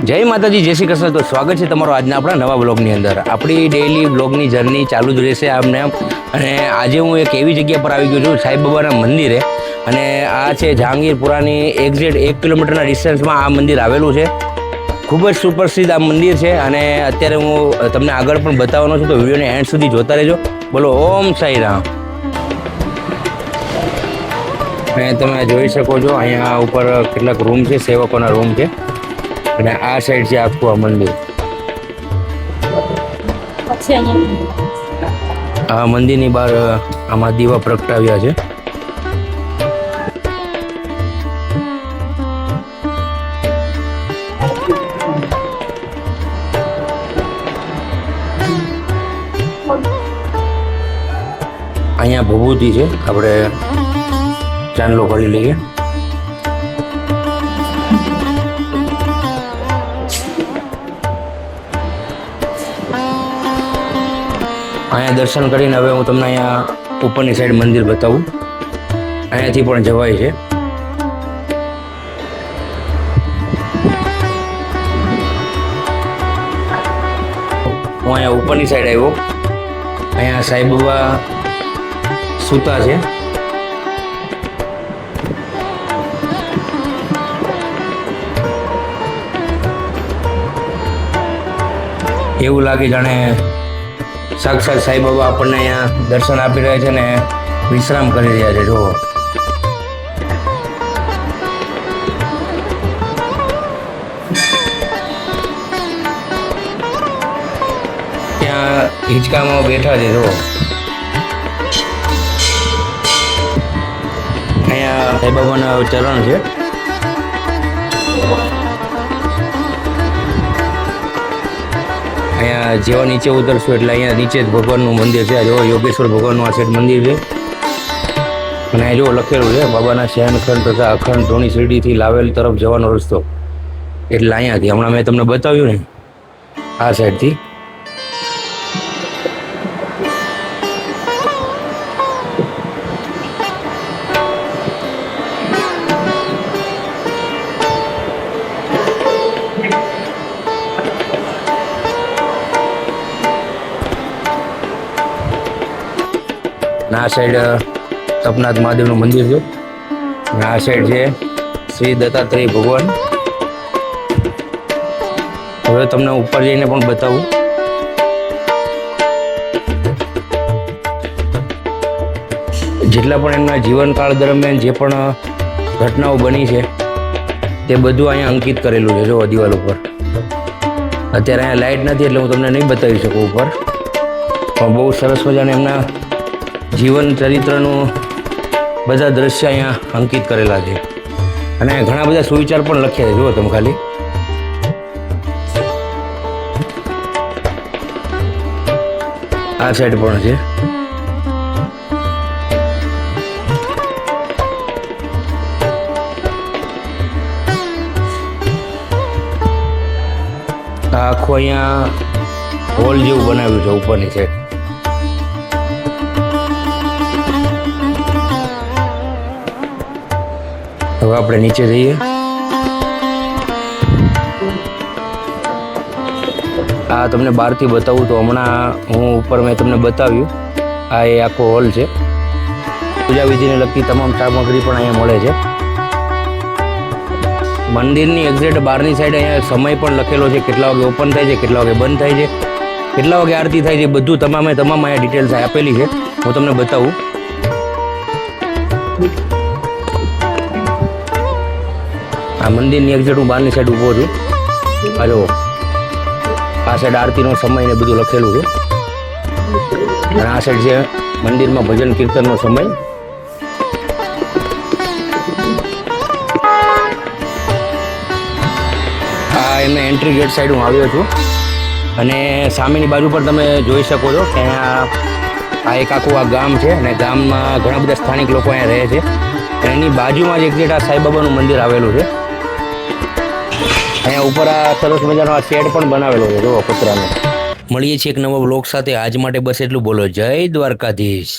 જય માતાજી, જય શ્રી કૃષ્ણ। તો સ્વાગત છે તમારો આજના આપણા નવા બ્લોગની અંદર। આપણી ડેઇલી બ્લોગની જર્ની ચાલુ જ રહેશે આમને આમ। અને આજે હું એક એવી જગ્યા પર આવી ગયો છું, સાંઈબાબાના મંદિરે। અને આ છે જહાંગીરપુરાની એક્ઝેક્ટ 1 કિલોમીટરના ડિસ્ટન્સમાં આ મંદિર આવેલું છે। ખૂબ જ સુપ્રસિદ્ધ આ મંદિર છે અને અત્યારે હું તમને આગળ પણ બતાવવાનો છું, તો વિડીયોને એન્ડ સુધી જોતા રહેજો। બોલો ઓમ સાઈ રામ। અને તમે જોઈ શકો છો અહીંયા ઉપર કેટલાક રૂમ છે, સેવકોના રૂમ છે। અને આ સાઈડ છે આખું આ મંદિર। આ મંદિરની બહાર આમાં દીવા પ્રગટાવ્યા છે। અહીંયા ભભૂતિ છે, આપણે ચાંદલો કરી લઈએ। અહીંયા દર્શન કરીને હવે હું તમને અહીંયા ઉપરની સાઈડ મંદિર બતાવું। અહીંયાથી પણ જવાય છે। હું અહીંયા ઉપરની સાઈડ આવ્યો। અહીંયા સાંઈબાબા સૂતા છે। એવું લાગે જાણે સાક્ષાત સાંઈબાબા આપણને અહીંયા દર્શન આપી રહ્યા છે ને વિશ્રામ કરી રહ્યા છે। જુઓ ત્યાં હિંચકામાં બેઠા છે। જુઓ અહીંયા સાંઈબાબાના ચરણ છે। અહીંયા જેવા નીચે ઉતરશું એટલે અહીંયા નીચે જ ભગવાનનું મંદિર છે। જો યોગેશ્વર ભગવાનનું આ સાઈડ મંદિર છે। અને જો લખેલું છે બાબાના શયનખંડ તથા અખંડ ધોણી શિરડીથી લાવેલ તરફ જવાનો રસ્તો। એટલે અહીંયાથી હમણાં મેં તમને બતાવ્યું ને આ સાઈડથી। આ સાઈડ તપનાથ મહાદેવનું મંદિર છે અને આ સાઈડ છે શ્રી દત્તાત્રેય ભગવાન। હવે તમને ઉપર જઈને પણ બતાવું। જેટલા પણ એમના જીવનકાળ દરમિયાન જે પણ ઘટનાઓ બની છે તે બધું અહીંયા અંકિત કરેલું છે। જો દિવાલ ઉપર અત્યારે અહીંયા લાઇટ નથી એટલે હું તમને નહીં બતાવી શકું ઉપર, પણ બહુ સરસ મજાને એમના જીવન ચરિત્રનું બધા દ્રશ્ય અહીંયા અંકિત કરેલા છે। અને ઘણા બધા સુવિચાર પણ લખ્યા છે। જુઓ તમે ખાલી આ સાઈડ પણ છે। આ આખું અહીંયા હોલ જેવું બનાવ્યું છે ઉપરની સાઈડ। હવે આપણે નીચે જઈએ। આ તમને બહારથી બતાવું તો હમણાં હું ઉપર મેં તમને બતાવ્યું આ એ આખો હોલ છે। પૂજા વિધિને લગતી તમામ સામગ્રી પણ અહીંયા મળે છે। મંદિરની એક્ઝેક્ટ બહારની સાઈડ અહીંયા સમય પણ લખેલો છે, કેટલા વાગે ઓપન થાય છે, કેટલા વાગે બંધ થાય છે, કેટલા વાગે આરતી થાય છે, બધું તમામ અહીંયા ડિટેલ્સ આપેલી છે। હું તમને બતાવું। આ મંદિરની એક્ઝેક્ટ હું બહારની સાઈડ ઊભો છું। આ જુઓ આ સાઈડ આરતીનો સમય ને બધું લખેલું છે અને આ સાઈડ છે મંદિરમાં ભજન કીર્તનનો સમય। આ એમને એન્ટ્રી ગેટ સાઈડ હું આવ્યો છું અને સામેની બાજુ પર તમે જોઈ શકો છો કે આ એક આખું આ ગામ છે અને ગામમાં ઘણા બધા સ્થાનિક લોકો અહીંયા રહે છે। એની બાજુમાં જ એક્ઝેક્ટ આ સાંઈબાબાનું મંદિર આવેલું છે। અહીંયા ઉપર આ સરસ મજાનો આ શેડ પણ બનાવેલો છે। જુઓ કૂતરાનો। મળીએ છીએ એક નવા બ્લોગ સાથે। આજ માટે બસ એટલું। બોલો જય દ્વારકાધીશ।